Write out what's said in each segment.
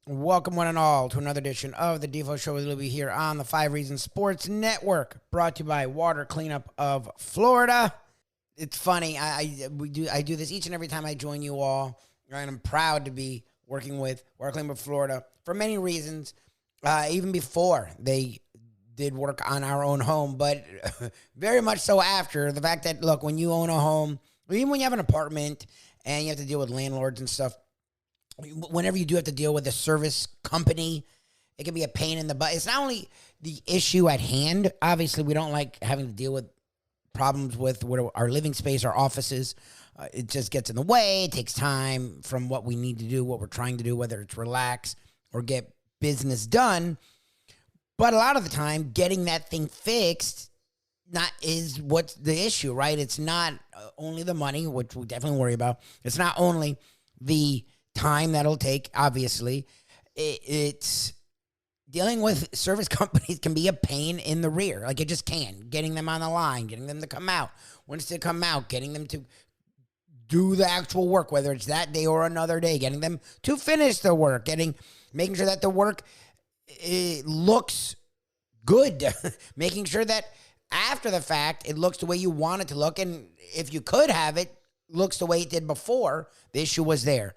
Welcome, one and all, to another edition of the Defo Show with Lubie here on the 5 Reasons Sports Network, brought to you by Water Cleanup of Florida. It's funny, I do this each and every time I join you all, and I'm proud to be working with Water Cleanup of Florida for many reasons, even before they did work on our own home, but very much so after. The fact that, look, when you own a home, or even when you have an apartment and you have to deal with landlords and stuff, whenever you do have to deal with a service company, it can be a pain in the butt. It's not only the issue at hand. Obviously, we don't like having to deal with problems with our living space, our offices. It just gets in the way. It takes time from what we need to do, what we're trying to do, whether it's relax or get business done. But a lot of the time, getting that thing fixed is what's the issue, right? It's not only the money, which we definitely worry about. It's not only the time that'll take, obviously. It's dealing with service companies can be a pain in the rear. Like, it just can. Getting them on the line, getting them to come out. Once they come out, getting them to do the actual work, whether it's that day or another day, getting them to finish the work, making sure that the work looks good, making sure that after the fact, it looks the way you want it to look. And if you could have it, looks the way it did before, the issue was there.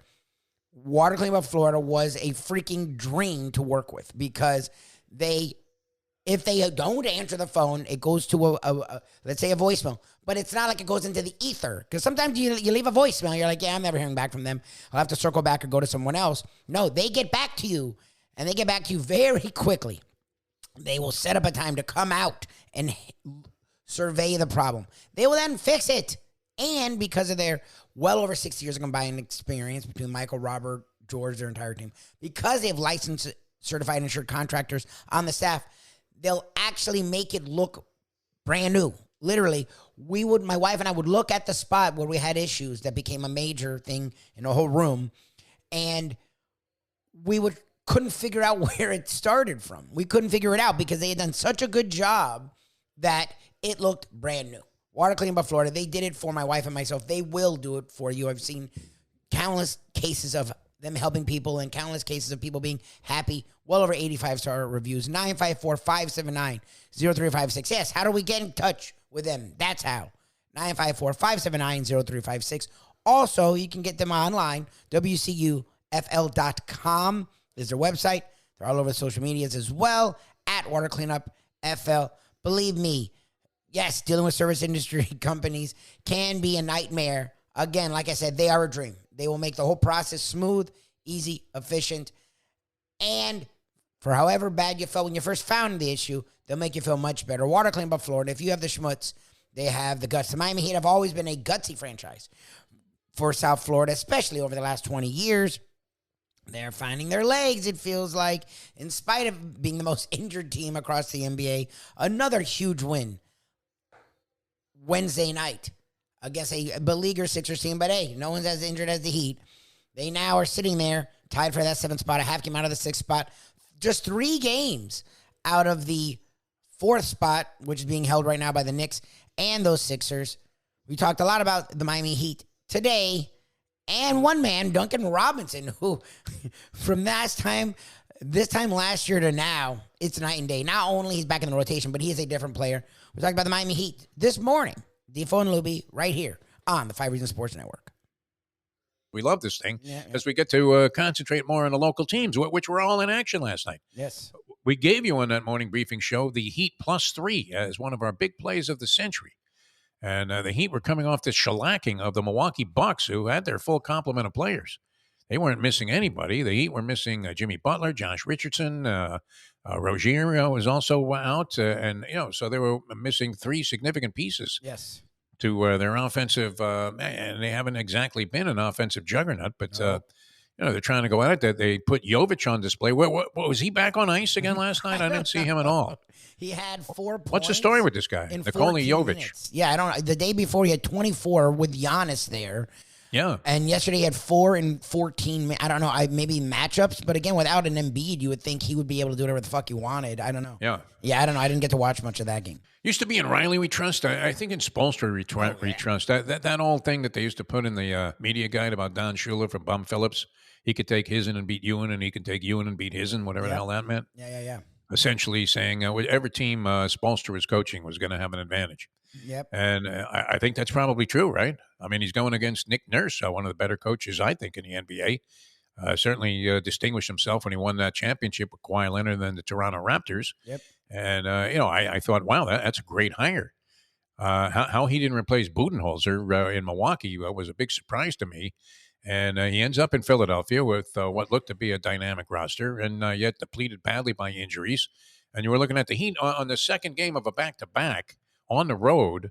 Water Cleanup of Florida was a freaking dream to work with, because if they don't answer the phone, it goes to let's say a voicemail, but it's not like it goes into the ether, because sometimes you leave a voicemail, you're like, yeah, I'm never hearing back from them, I'll have to circle back or go to someone else. No, they get back to you, and they get back to you very quickly. They will set up a time to come out and survey the problem. They will then fix it. And because of their well over 6 years of combined experience between Michael, Robert, George, their entire team, because they have licensed, certified, insured contractors on the staff, they'll actually make it look brand new. Literally, my wife and I would look at the spot where we had issues that became a major thing in the whole room, and we couldn't figure out where it started from. We couldn't figure it out because they had done such a good job that it looked brand new. Water Cleanup of Florida, they did it for my wife and myself. They will do it for you. I've seen countless cases of them helping people and countless cases of people being happy. Well over 85-star reviews. 954-579-0356. Yes, how do we get in touch with them? That's how. 954-579-0356. Also, you can get them online. WCUFL.com is their website. They're all over the social medias as well, at Water Cleanup FL. Believe me, yes, dealing with service industry companies can be a nightmare. Again, like I said, they are a dream. They will make the whole process smooth, easy, efficient, and for however bad you felt when you first found the issue, they'll make you feel much better. Water Cleanup of Florida, if you have the schmutz, they have the guts. The Miami Heat have always been a gutsy franchise for South Florida, especially over the last 20 years. They're finding their legs, it feels like, in spite of being the most injured team across the NBA. Another huge win Wednesday night against a beleaguered Sixers team, but hey, no one's as injured as the Heat. They now are sitting there, tied for that 7th spot, a half game out of the 6th spot, just 3 games out of the 4th spot, which is being held right now by the Knicks and those Sixers. We talked a lot about the Miami Heat today, and one man, Duncan Robinson, who from this time last year to now, it's night and day. Not only he's back in the rotation, but he is a different player. We're talking about the Miami Heat this morning. Defo and Lubie right here on the 5 Reasons Sports Network. We love this thing because we get to concentrate more on the local teams, which were all in action last night. Yes. We gave you on that morning briefing show the Heat +3 as one of our big plays of the century. And the Heat were coming off the shellacking of the Milwaukee Bucks, who had their full complement of players. They weren't missing anybody. The Heat were missing Jimmy Butler, Josh Richardson, Rozier was also out, so they were missing 3 significant pieces. Yes. To their offensive, and they haven't exactly been an offensive juggernaut, but they're trying to go at it. They put Jovic on display. What was he back on ice again last night? I didn't see him at all. He had 4 points. What's the story with this guy, Nikola Jovic? Minutes. Yeah, I don't know. The day before he had 24 with Giannis there. Yeah. And yesterday he had 4 and 14. I don't know. Maybe matchups, but again, without an Embiid, you would think he would be able to do whatever the fuck he wanted. I don't know. Yeah. Yeah, I don't know. I didn't get to watch much of that game. Used to be in Riley we trust. I think in Spolstra we trust. That old thing that they used to put in the media guide about Don Shula from Bum Phillips. he could take Hizen and beat Ewan, and he could take Ewan and beat Hizen, whatever the hell that meant. Yeah. Essentially saying every team Spoelstra was coaching was going to have an advantage. Yep. And I think that's probably true, right? I mean, he's going against Nick Nurse, one of the better coaches, I think, in the NBA. Certainly distinguished himself when he won that championship with Kawhi Leonard and the Toronto Raptors. Yep. And, I thought, wow, that's a great hire. How he didn't replace Budenholzer in Milwaukee was a big surprise to me. And he ends up in Philadelphia with what looked to be a dynamic roster and yet depleted badly by injuries. And you were looking at the Heat on the second game of a back-to-back on the road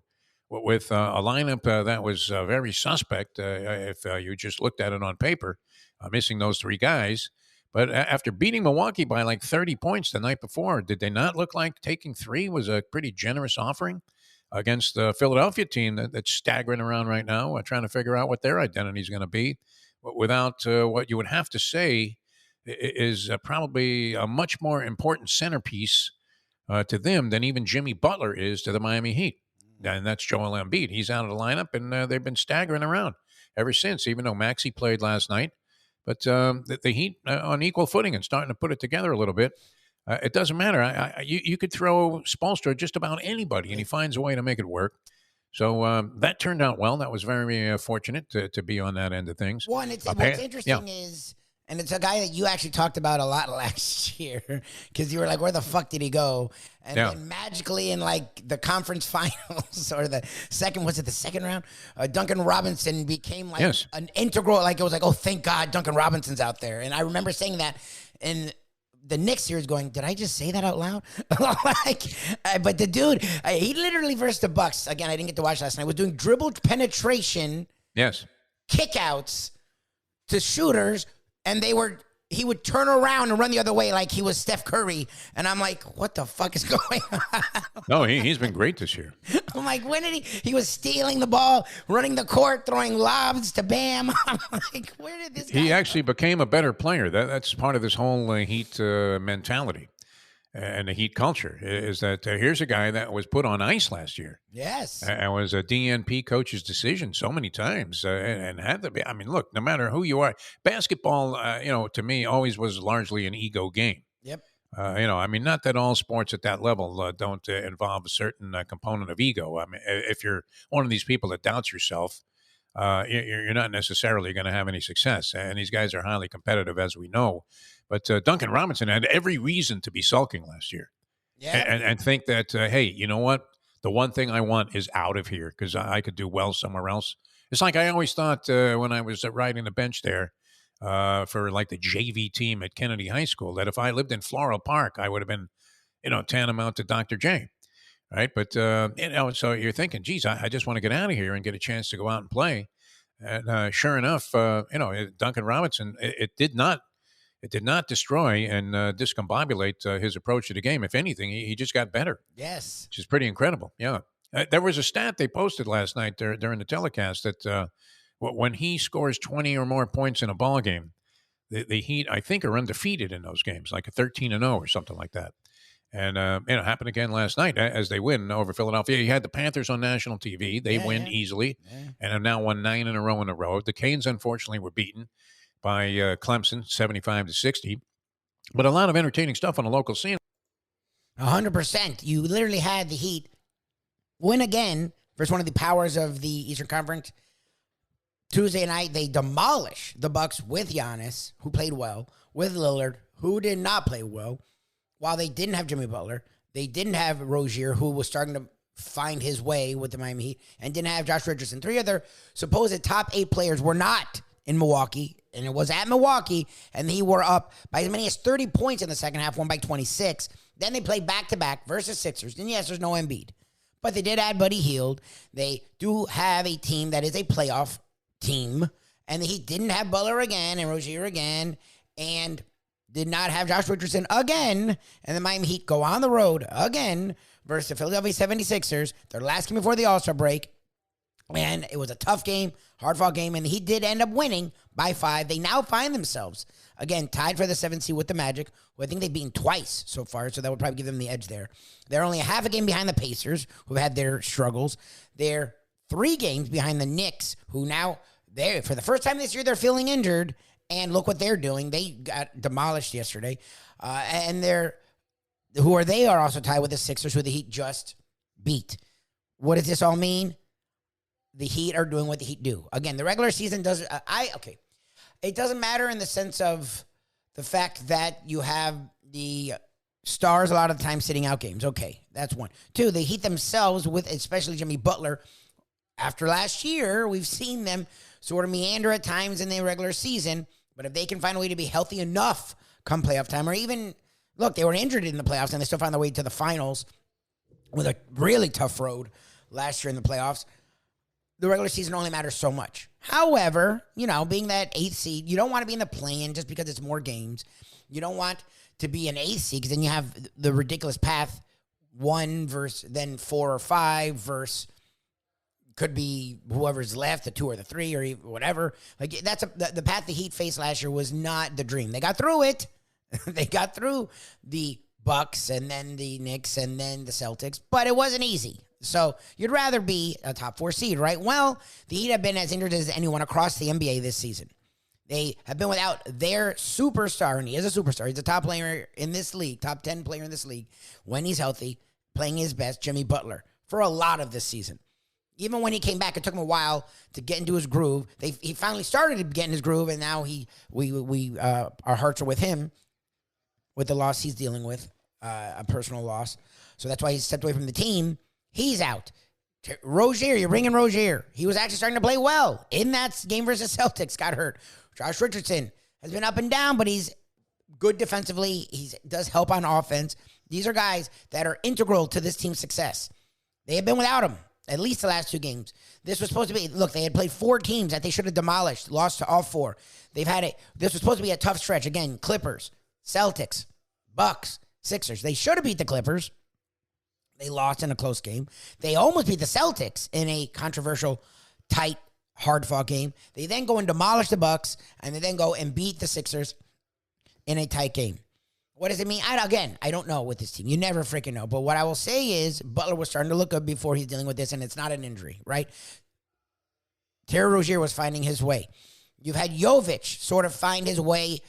with a lineup that was very suspect if you just looked at it on paper, missing those three guys. But after beating Milwaukee by like 30 points the night before, did they not look like taking three was a pretty generous offering against the Philadelphia team that's staggering around right now, trying to figure out what their identity is going to be without what you would have to say is probably a much more important centerpiece to them than even Jimmy Butler is to the Miami Heat. And that's Joel Embiid. He's out of the lineup, and they've been staggering around ever since, even though Maxey played last night. But the Heat on equal footing and starting to put it together a little bit. It doesn't matter. You could throw Spoelstra just about anybody, and he finds a way to make it work. So that turned out well. That was very fortunate to be on that end of things. Well, and what's interesting is, and it's a guy that you actually talked about a lot last year because you were like, where the fuck did he go? And then magically in like the conference finals or the second round, Duncan Robinson became like an integral, like it was like, oh, thank God Duncan Robinson's out there. And I remember saying that in the Knicks series going, did I just say that out loud? But the dude, he literally versus the Bucks, again, I didn't get to watch last night, was doing dribbled penetration, kickouts to shooters, and he would turn around and run the other way like he was Steph Curry. And I'm like, what the fuck is going on? No, he's been great this year. I'm like, when did he was stealing the ball, running the court, throwing lobs to Bam. I'm like, where did this guy He actually go? became a better player. That's part of this whole Heat mentality and the Heat culture is that here's a guy that was put on ice last year. Yes. And was a DNP coach's decision so many times and had to be. I mean, look, no matter who you are, basketball, to me always was largely an ego game. Yep. I mean, not that all sports at that level don't involve a certain component of ego. I mean, if you're one of these people that doubts yourself, you're not necessarily going to have any success. And these guys are highly competitive, as we know. But Duncan Robinson had every reason to be sulking last year and think that, hey, you know what? The one thing I want is out of here because I could do well somewhere else. It's like I always thought when I was riding the bench there for like the JV team at Kennedy High School that if I lived in Floral Park, I would have been, tantamount to Dr. J. Right. But, so you're thinking, geez, I just want to get out of here and get a chance to go out and play. And sure enough, Duncan Robinson, it did not destroy and discombobulate his approach to the game. If anything, he just got better. Yes. Which is pretty incredible. Yeah. There was a stat they posted last night during the telecast that when he scores 20 or more points in a ball game, the Heat, I think, are undefeated in those games, like a 13-0 or something like that. And it happened again last night as they win over Philadelphia. You had the Panthers on national TV. They win easily and have now won 9 in a row in a row. The Canes, unfortunately, were beaten by Clemson, 75-60. But a lot of entertaining stuff on the local scene. 100%. You literally had the Heat win again versus one of the powers of the Eastern Conference. Tuesday night, they demolish the Bucks with Giannis, who played well, with Lillard, who did not play well. While they didn't have Jimmy Butler, they didn't have Rozier, who was starting to find his way with the Miami Heat, and didn't have Josh Richardson. 3 other supposed top 8 players were not in Milwaukee, and it was at Milwaukee, and they were up by as many as 30 points in the second half, won by 26. Then they played back-to-back versus Sixers. And yes, there's no Embiid, but they did add Buddy Hield. They do have a team that is a playoff team, and the Heat didn't have Butler again and Rozier again, and did not have Josh Richardson again, and the Miami Heat go on the road again versus the Philadelphia 76ers, their last game before the All-Star break, and it was a tough game, hard-fought game, and the Heat did end up winning by 5. They now find themselves, again, tied for the 7th seed with the Magic, who I think they've beaten twice so far, so that would probably give them the edge there. They're only a half a game behind the Pacers, who've had their struggles. They're 3 games behind the Knicks, who now, for the first time this year, they're feeling injured, And look what they're doing. They got demolished yesterday. And they are also tied with the Sixers, who the Heat just beat. What does this all mean? The Heat are doing what the Heat do. Again, the regular season doesn't... It doesn't matter in the sense of the fact that you have the stars a lot of the time sitting out games. Okay, that's one. Two, the Heat themselves, with especially Jimmy Butler, after last year, we've seen them sort of meander at times in the regular season. But if they can find a way to be healthy enough come playoff time, or even, look, they were injured in the playoffs and they still found their way to the finals with a really tough road last year in the playoffs. The regular season only matters so much. However, being that 8th seed, you don't want to be in the play-in just because it's more games. You don't want to be an 8th seed because then you have the ridiculous path 1 versus then 4 or 5 versus could be whoever's left, the 2 or the 3 or whatever. Like the path the Heat faced last year was not the dream. They got through it. They got through the Bucks and then the Knicks and then the Celtics, but it wasn't easy. So you'd rather be a top 4 seed, right? Well, the Heat have been as injured as anyone across the NBA this season. They have been without their superstar, and he is a superstar. He's a top player in this league, top 10 player in this league, when he's healthy, playing his best, Jimmy Butler, for a lot of this season. Even when he came back, it took him a while to get into his groove. He finally started to get in his groove, and now our hearts are with him with the loss he's dealing with, a personal loss. So that's why he stepped away from the team. He's out. Rozier, you're bringing Rozier. He was actually starting to play well in that game versus Celtics, got hurt. Josh Richardson has been up and down, but he's good defensively. He does help on offense. These are guys that are integral to this team's success. They have been without him at least the last 2 games. This was supposed to be, look, they had played 4 teams that they should have demolished, lost to all 4. This was supposed to be a tough stretch. Again, Clippers, Celtics, Bucks, Sixers. They should have beat the Clippers. They lost in a close game. They almost beat the Celtics in a controversial, tight, hard-fought game. They then go and demolish the Bucks, and they then go and beat the Sixers in a tight game. What does it mean? I don't know with this team. You never freaking know. But what I will say is Butler was starting to look good before he's dealing with this, and it's not an injury, right? Terry Rozier was finding his way. You've had Jovic sort of find his way.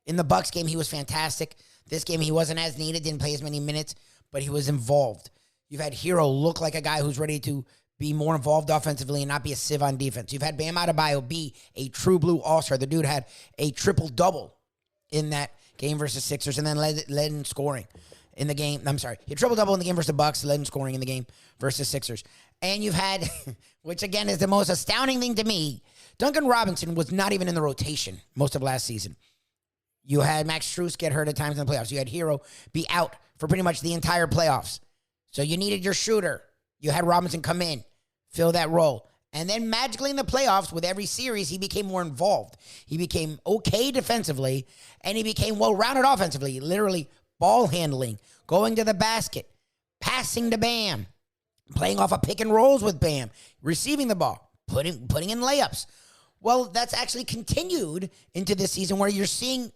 In the Bucks game, he was fantastic. This game, he wasn't as needed, didn't play as many minutes, but he was involved. You've had Herro look like a guy who's ready to be more involved offensively and not be a sieve on defense. You've had Bam Adebayo be a true blue all-star. The dude had a triple-double in that game versus Sixers and then led in scoring in the game. I'm sorry. He had triple-double in the game versus the Bucks, led in scoring in the game versus Sixers. And you've had, which again is the most astounding thing to me, Duncan Robinson was not even in the rotation most of last season. You had Max Strus get hurt at times in the playoffs. You had Herro be out for pretty much the entire playoffs. So you needed your shooter. You had Robinson come in, fill that role. And then magically in the playoffs, with every series, he became more involved. He became okay defensively, and he became well-rounded offensively, literally ball handling, going to the basket, passing to Bam, playing off of pick and rolls with Bam, receiving the ball, putting in layups. Well, that's actually continued into this season where you're seeing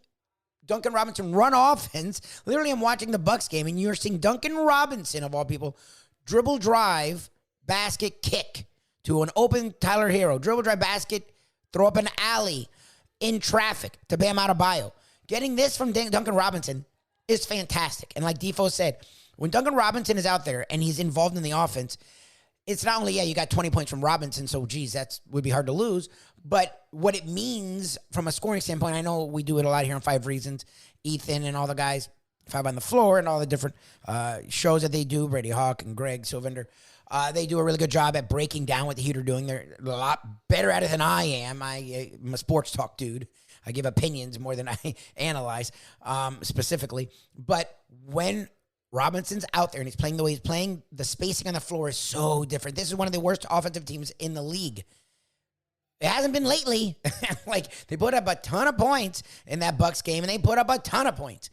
Duncan Robinson run offense. Literally, I'm watching the Bucks game, and you're seeing Duncan Robinson, of all people, dribble, drive, basket, kick to an open Tyler Herro. Dribble, drive, basket, throw up an alley in traffic to Bam Adebayo. Getting this from Duncan Robinson is fantastic. And like Defo said, when Duncan Robinson is out there and he's involved in the offense, it's not only, you got 20 points from Robinson, so geez, that would be hard to lose. But what it means from a scoring standpoint, I know we do it a lot here on 5 Reasons. Ethan and all the guys, 5 on the Floor, and all the different shows that they do, Brady Hawk and Greg Sylvander, they do a really good job at breaking down what the Heat are doing. They're a lot better at it than I am. I'm a sports talk dude. I give opinions more than I analyze specifically. But when Robinson's out there and he's playing the way he's playing, the spacing on the floor is so different. This is one of the worst offensive teams in the league. It hasn't been lately. They put up a ton of points in that Bucks game, and they put up a ton of points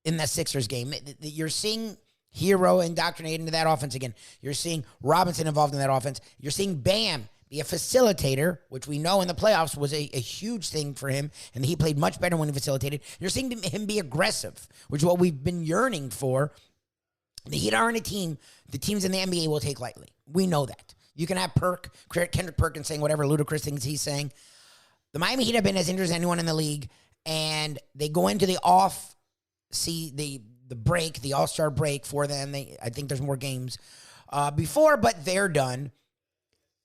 in that Sixers game. You're seeing Herro indoctrinated into that offense again. You're seeing Robinson involved in that offense. You're seeing Bam be a facilitator, which we know in the playoffs was a huge thing for him, and he played much better when he facilitated. You're seeing him be aggressive, which is what we've been yearning for. The Heat aren't a team the teams in the NBA will take lightly. We know that. You can have Kendrick Perkins saying whatever ludicrous things he's saying. The Miami Heat have been as injured as anyone in the league, and they go into the the break, the All-Star break for them. I think there's more games before, but they're done.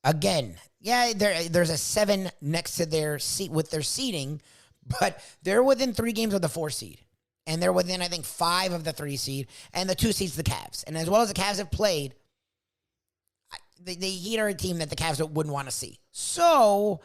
Again, yeah, there's a 7 next to their seat with their seeding, but they're within 3 games of the 4 seed. And they're within, I think, 5 of the 3 seed. And the 2 seed's the Cavs. And as well as the Cavs have played, the Heat are a team that the Cavs wouldn't want to see. So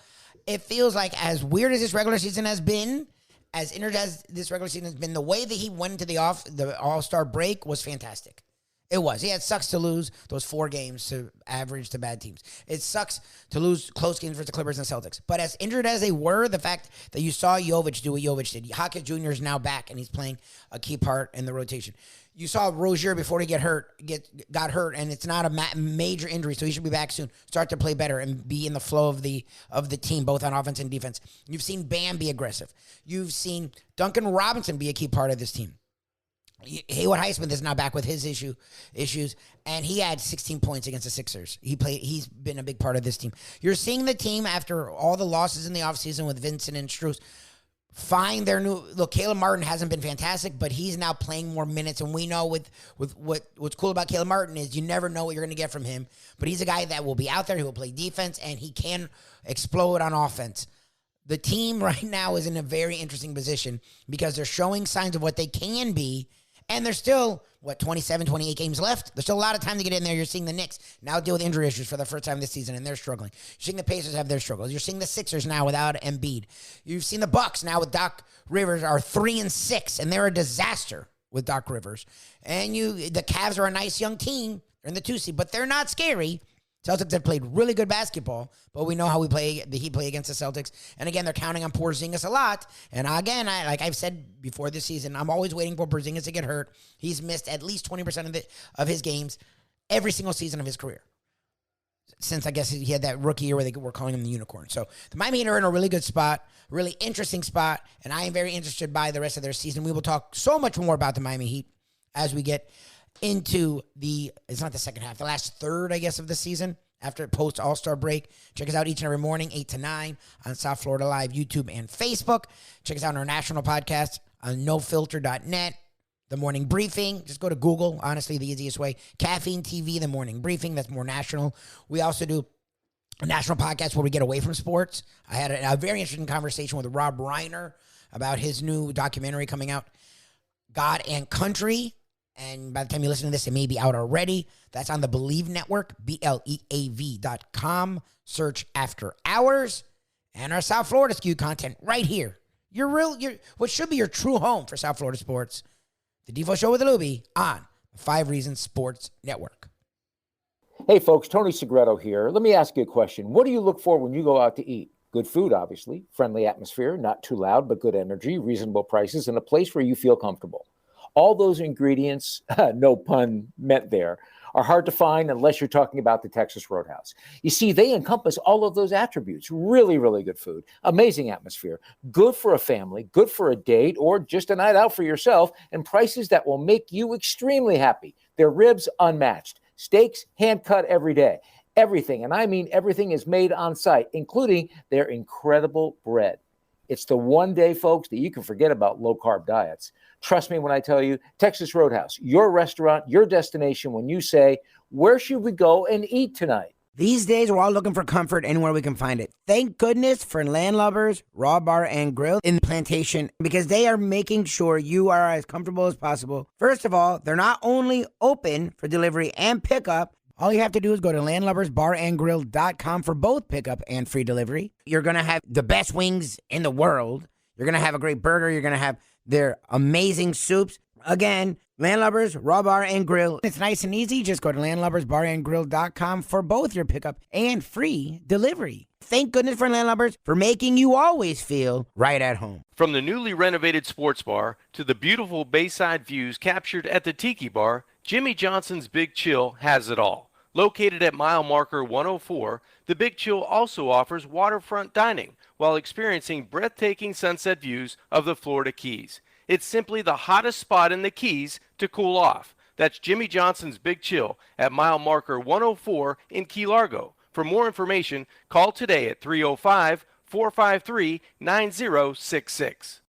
it feels like, as weird as this regular season has been, as injured as this regular season has been, the way that he went into the All-Star break was fantastic. It was. Yeah, it sucks to lose those 4 games to average to bad teams. It sucks to lose close games versus the Clippers and Celtics. But as injured as they were, the fact that you saw Jovic do what Jovic did. Hackett Jr. is now back, and he's playing a key part in the rotation. You saw Rozier before he got hurt, and it's not a major injury, so he should be back soon. Start to play better and be in the flow of the team, both on offense and defense. You've seen Bam be aggressive. You've seen Duncan Robinson be a key part of this team. Haywood Highsmith is now back with his issues, and he had 16 points against the Sixers. He's been a big part of this team. You're seeing the team, after all the losses in the offseason with Vincent and Strus, find their new look. Caleb Martin hasn't been fantastic, but he's now playing more minutes, and we know with what's cool about Caleb Martin is you never know what you're going to get from him, but he's a guy that will be out there, he will play defense, and he can explode on offense. The team right now is in a very interesting position because they're showing signs of what they can be. And there's still, 27, 28 games left? There's still a lot of time to get in there. You're seeing the Knicks now deal with injury issues for the first time this season, and they're struggling. You're seeing the Pacers have their struggles. You're seeing the Sixers now without Embiid. You've seen the Bucks now with Doc Rivers are 3-6, and they're a disaster with Doc Rivers. And the Cavs are a nice young team. They're in the 2 seed, but they're not scary. Celtics have played really good basketball, but we know how the Heat play against the Celtics. And again, they're counting on Porzingis a lot. And again, like I've said before this season, I'm always waiting for Porzingis to get hurt. He's missed at least 20% of his games every single season of his career. Since I guess he had that rookie year where they were calling him the unicorn. So the Miami Heat are in a really good spot, really interesting spot, and I am very interested by the rest of their season. We will talk so much more about the Miami Heat as we get into it's not the second half, the last third, I guess, of the season after post All-Star break. Check us out each and every morning, 8 to 9 on South Florida Live, YouTube, and Facebook. Check us out on our national podcast on nofilter.net. The Morning Briefing. Just go to Google, honestly, the easiest way. Caffeine TV, The Morning Briefing. That's more national. We also do a national podcast where we get away from sports. I had a very interesting conversation with Rob Reiner about his new documentary coming out, God and Country. And by the time you listen to this, it may be out already. That's on the Believe Network, BLEAV.com. Search After Hours. And our South Florida skewed content right here. What should be your true home for South Florida sports. The Defo Show with Lubie on the 5 Reasons Sports Network. Hey, folks, Tony Segreto here. Let me ask you a question. What do you look for when you go out to eat? Good food, obviously. Friendly atmosphere, not too loud, but good energy, reasonable prices, and a place where you feel comfortable. All those ingredients, no pun meant there, are hard to find unless you're talking about the Texas Roadhouse. You see, they encompass all of those attributes. Really, really good food, amazing atmosphere, good for a family, good for a date, or just a night out for yourself, and prices that will make you extremely happy. Their ribs unmatched, steaks hand-cut every day. Everything, and I mean everything, is made on site, including their incredible bread. It's the one day, folks, that you can forget about low-carb diets. Trust me when I tell you, Texas Roadhouse, your restaurant, your destination when you say, where should we go and eat tonight? These days, we're all looking for comfort anywhere we can find it. Thank goodness for Landlubbers Raw Bar and Grill in Plantation, because they are making sure you are as comfortable as possible. First of all, they're not only open for delivery and pickup. All you have to do is go to landlubbersbarandgrill.com for both pickup and free delivery. You're going to have the best wings in the world. You're going to have a great burger. You're going to have their amazing soups. Again, Landlubbers, Raw Bar and Grill. It's nice and easy. Just go to landlubbersbarandgrill.com for both your pickup and free delivery. Thank goodness for Landlubbers for making you always feel right at home. From the newly renovated sports bar to the beautiful bayside views captured at the Tiki Bar, Jimmy Johnson's Big Chill has it all. Located at mile marker 104, the Big Chill also offers waterfront dining while experiencing breathtaking sunset views of the Florida Keys. It's simply the hottest spot in the Keys to cool off. That's Jimmy Johnson's Big Chill at mile marker 104 in Key Largo. For more information, call today at 305 453-9066.